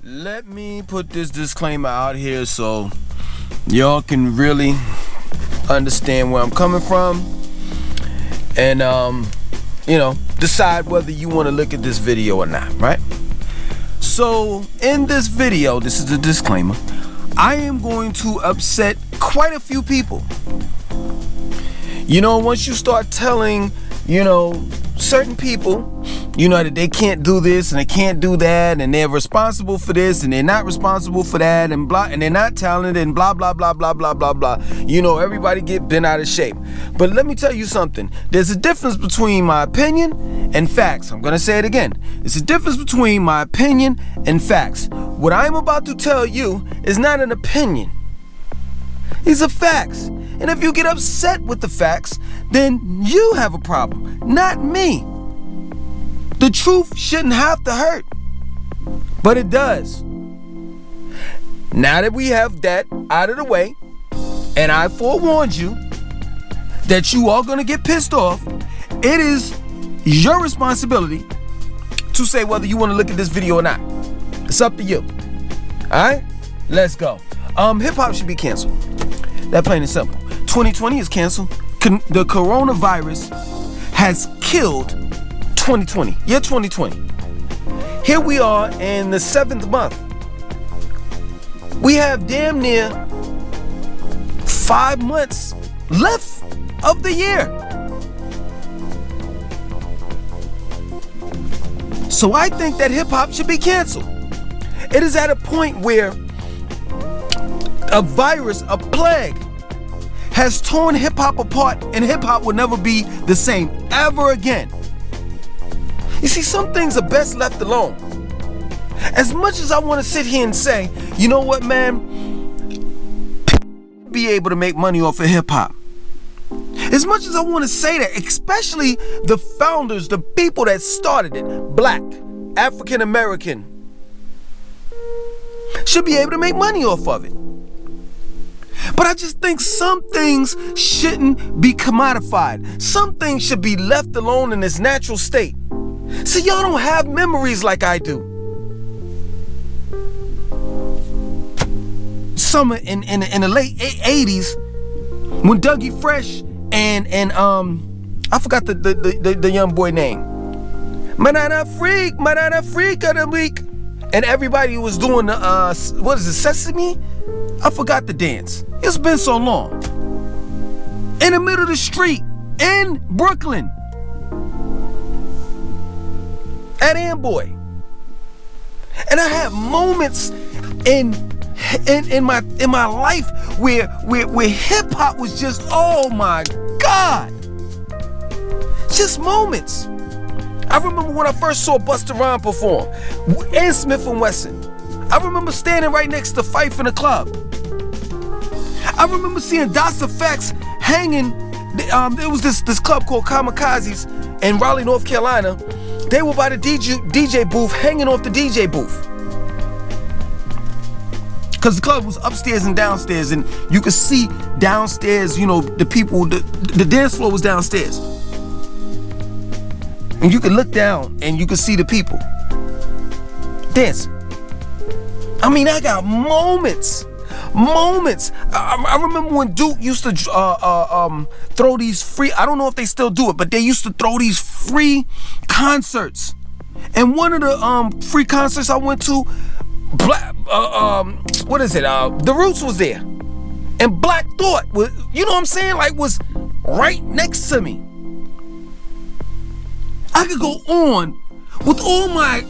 Let me put this disclaimer out here so y'all can really understand where I'm coming from and decide whether you want to look at this video or not, right? So in this video, this is the disclaimer, I am going to upset quite a few people. Once you start telling certain people that they can't do this and they can't do that and they're responsible for this and they're not responsible for that and blah, and they're not talented and blah blah blah blah blah blah blah, everybody get bent out of shape. But let me tell you something, there's a difference between my opinion and facts. I'm gonna say it again, it's a difference between my opinion and facts. What I'm about to tell you is not an opinion, these are facts. And if you get upset with the facts, then you have a problem, not me. The truth shouldn't have to hurt, but it does. Now that we have that out of the way, and I forewarned you that you are gonna get pissed off, it is your responsibility to say whether you wanna look at this video or not. It's up to you. Alright? Let's go. Hip hop should be canceled. That plain and simple. 2020 is canceled. The coronavirus has killed 2020. Year 2020. Here we are in the 7th month. We have damn near 5 months left of the year. So I think that hip hop should be canceled. It is at a point where a virus, a plague, has torn hip hop apart, and hip hop will never be the same ever again. You see, some things are best left alone. As much as I want to sit here and say, you know what, man, people be able to make money off of hip hop. As much as I want to say that, especially the founders, the people that started it, Black, African American, should be able to make money off of it. But I just think some things shouldn't be commodified. Some things should be left alone in its natural state. See, y'all don't have memories like I do. Summer in the late 80s, when Dougie Fresh and I forgot the young boy name, Manana Freak of the week, and everybody was doing the Sesame? I forgot the dance. It's been so long. In the middle of the street in Brooklyn at Amboy. And I had moments in my life where hip hop was just, oh my God. Just moments. I remember when I first saw Busta Rhymes perform and Smith & Wesson. I remember standing right next to Fife in the club. I remember seeing Das Effects hanging. There was this club called Kamikazes in Raleigh, North Carolina. They were by the DJ booth, hanging off the DJ booth. Because the club was upstairs and downstairs, and you could see downstairs, the people, the dance floor was downstairs. And you could look down and you could see the people dancing. I mean, I got moments. I remember when Duke used to throw these free, I don't know if they still do it, but they used to throw these free concerts. And one of the free concerts I went to, The Roots was there. And Black Thought was, was right next to me. I could go on with all my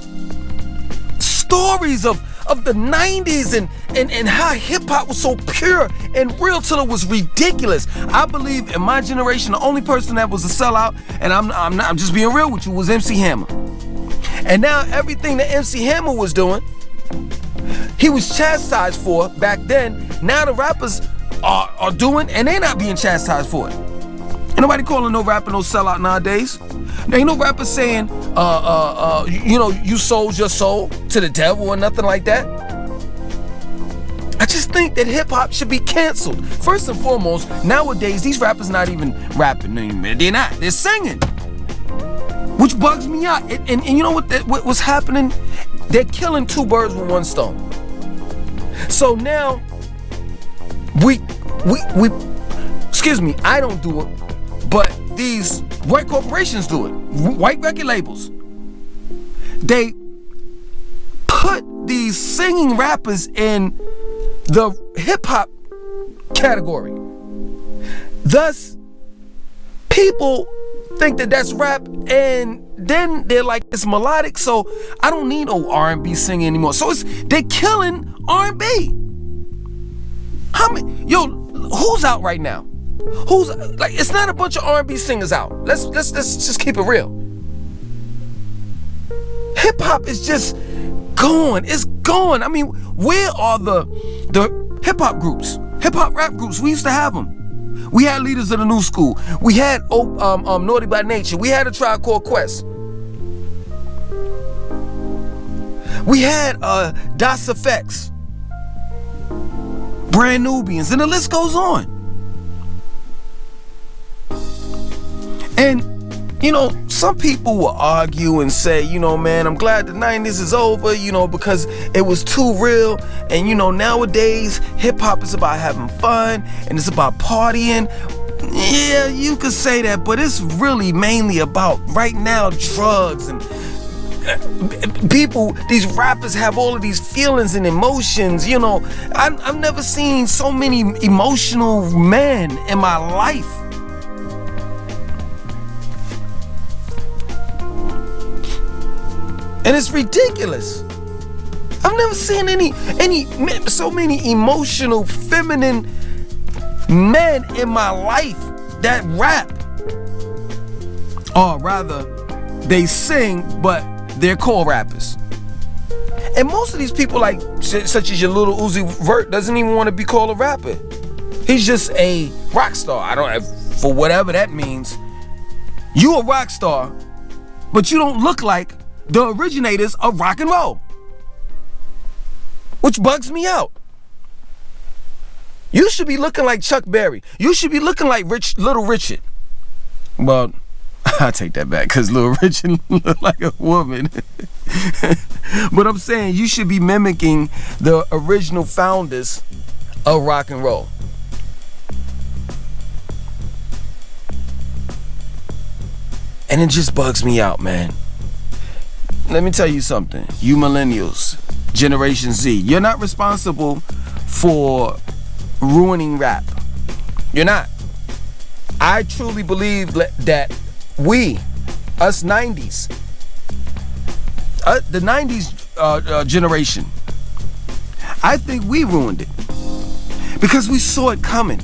stories of the 90s and how hip-hop was so pure and real till it was ridiculous. I believe in my generation, the only person that was a sellout, and I'm just being real with you, was MC Hammer. And now everything that MC Hammer was doing, he was chastised for back then. Now the rappers are doing, and they're not being chastised for it. Ain't nobody calling no rapper no sellout nowadays. There ain't no rapper saying, you sold your soul to the devil or nothing like that. I just think that hip hop should be canceled. First and foremost, nowadays these rappers not even rapping anymore. They're not. They're singing, which bugs me out. And you know what's happening? they're killing two birds with one stone. So now we excuse me, I don't do it, but these white corporations do it. White record labels. They put these singing rappers in the hip hop category. Thus, people think that that's rap, and then they're like, it's melodic, so I don't need no R&B singing anymore. So they're killing R&B. How many? Yo, who's out right now? Who's like? It's not a bunch of R&B singers out. Let's just keep it real. Hip hop is just gone. It's gone. I mean, where are the hip hop groups, hip hop rap groups? We used to have them. We had Leaders of the New School. We had Naughty by Nature. We had A Tribe Called Quest. We had Das Effects, Brand Nubians, and the list goes on. And you know, some people will argue and say, you know, man, I'm glad the 90s is over, you know, because it was too real. And, you know, nowadays, hip hop is about having fun and it's about partying. Yeah, you could say that, but it's really mainly about, right now, drugs and people. These rappers have all of these feelings and emotions. You know, I've never seen so many emotional men in my life. And it's ridiculous. I've never seen so many emotional, feminine men in my life that rap. Or rather, they sing, but they're called rappers. And most of these people, like such as your little Uzi Vert, doesn't even want to be called a rapper. He's just a rock star. I don't, for whatever that means. You a rock star, but you don't look like the originators of rock and roll, which bugs me out. You should be looking like Chuck Berry. You should be looking like Little Richard. Well, I take that back, because Little Richard looked like a woman. But I'm saying you should be mimicking the original founders of rock and roll. And it just bugs me out, man. Let me tell you something. You millennials, Generation Z, you're not responsible for ruining rap. You're not. I truly believe that we, us 90s, the 90s generation, I think we ruined it because we saw it coming.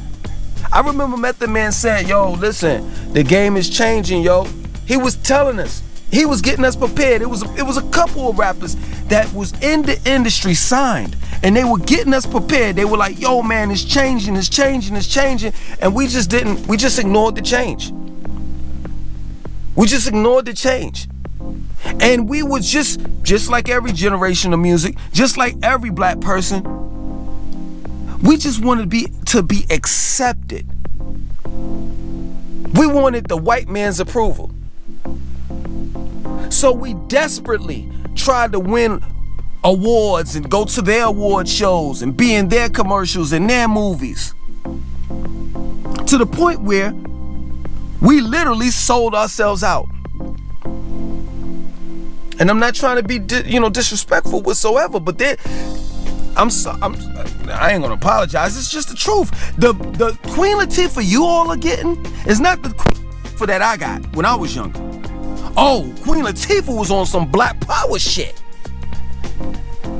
I remember Method Man saying, yo, listen, the game is changing, yo. He was telling us. He was getting us prepared. It was a couple of rappers that was in the industry signed, and they were getting us prepared. They were like, yo, man, it's changing, it's changing, it's changing. And we just ignored the change. We just ignored the change. And we was just like every generation of music, just like every black person, we just wanted to be accepted. We wanted the white man's approval. So we desperately tried to win awards and go to their award shows and be in their commercials and their movies, to the point where we literally sold ourselves out. And I'm not trying to be disrespectful whatsoever, but I ain't gonna apologize. It's just the truth. The Queen Latifah you all are getting is not the Queen Latifah that I got when I was younger. Oh, Queen Latifah was on some black power shit.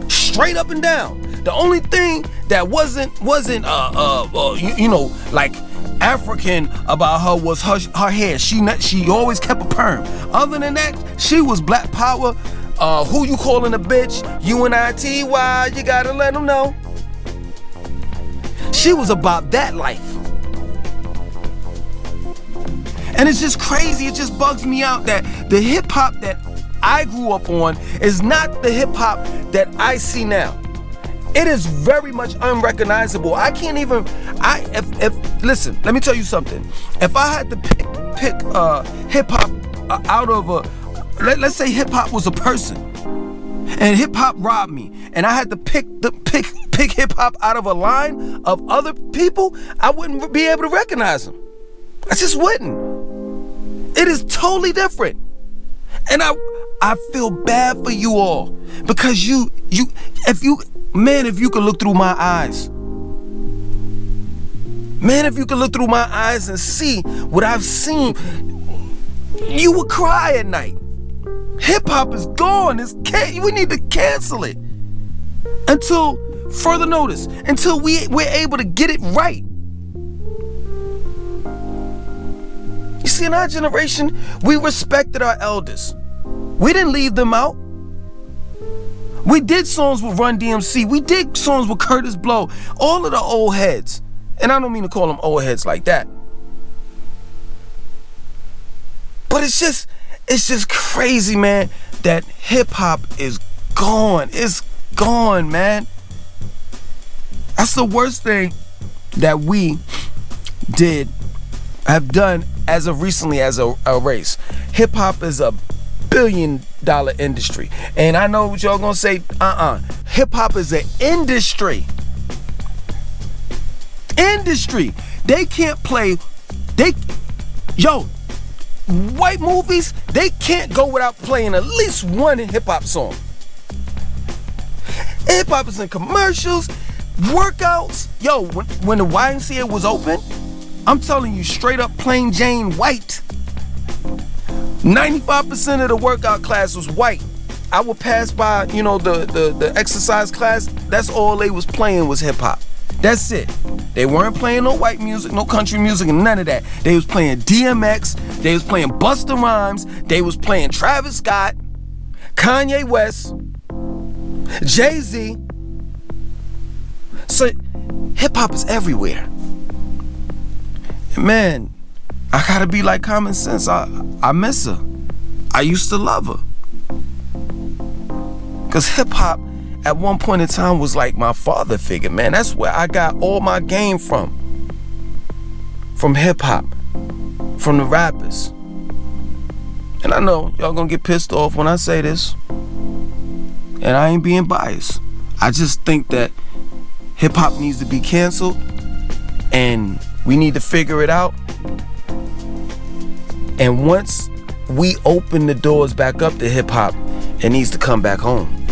Straight up and down. The only thing that wasn't like African about her was her hair. She always kept a perm. Other than that, she was black power. Who you calling a bitch? UNITY, you gotta let them know. She was about that life. And it's just crazy, it just bugs me out that the hip hop that I grew up on is not the hip hop that I see now. It is very much unrecognizable. I can't even, listen, let me tell you something. If I had to pick hip hop out of let's say hip hop was a person, and hip hop robbed me, and I had to pick hip hop out of a line of other people, I wouldn't be able to recognize them. I just wouldn't. It is totally different. And I feel bad for you all, because if you could look through my eyes. Man, if you could look through my eyes and see what I've seen, you would cry at night. Hip hop is gone. We need to cancel it until further notice, until we're able to get it right. You see, in our generation, we respected our elders. We didn't leave them out. We did songs with Run DMC. We did songs with Curtis Blow. All of the old heads. And I don't mean to call them old heads like that. But it's just crazy, man, that hip hop is gone. It's gone, man. That's the worst thing that we have done as of recently as a race. Hip hop is a billion-dollar industry. And I know what y'all gonna say, hip hop is an industry. They can't play, white movies, they can't go without playing at least one hip hop song. Hip hop is in commercials, workouts. Yo, when the YMCA was open, I'm telling you straight up, plain Jane white. 95% of the workout class was white. I would pass by, the exercise class. That's all they was playing was hip hop. That's it. They weren't playing no white music, no country music, and none of that. They was playing DMX. They was playing Busta Rhymes. They was playing Travis Scott, Kanye West, Jay-Z. So hip hop is everywhere. Man, I gotta be like Common Sense. I miss her. I used to love her. Cause hip hop at one point in time was like my father figure, man. That's where I got all my game from. From hip hop. From the rappers. And I know y'all gonna get pissed off when I say this. And I ain't being biased. I just think that hip hop needs to be canceled. And we need to figure it out. And once we open the doors back up to hip hop, it needs to come back home.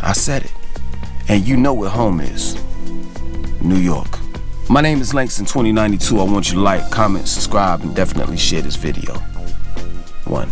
I said it. And you know where home is. New York. My name is Langston 2092. I want you to like, comment, subscribe, and definitely share this video. 1.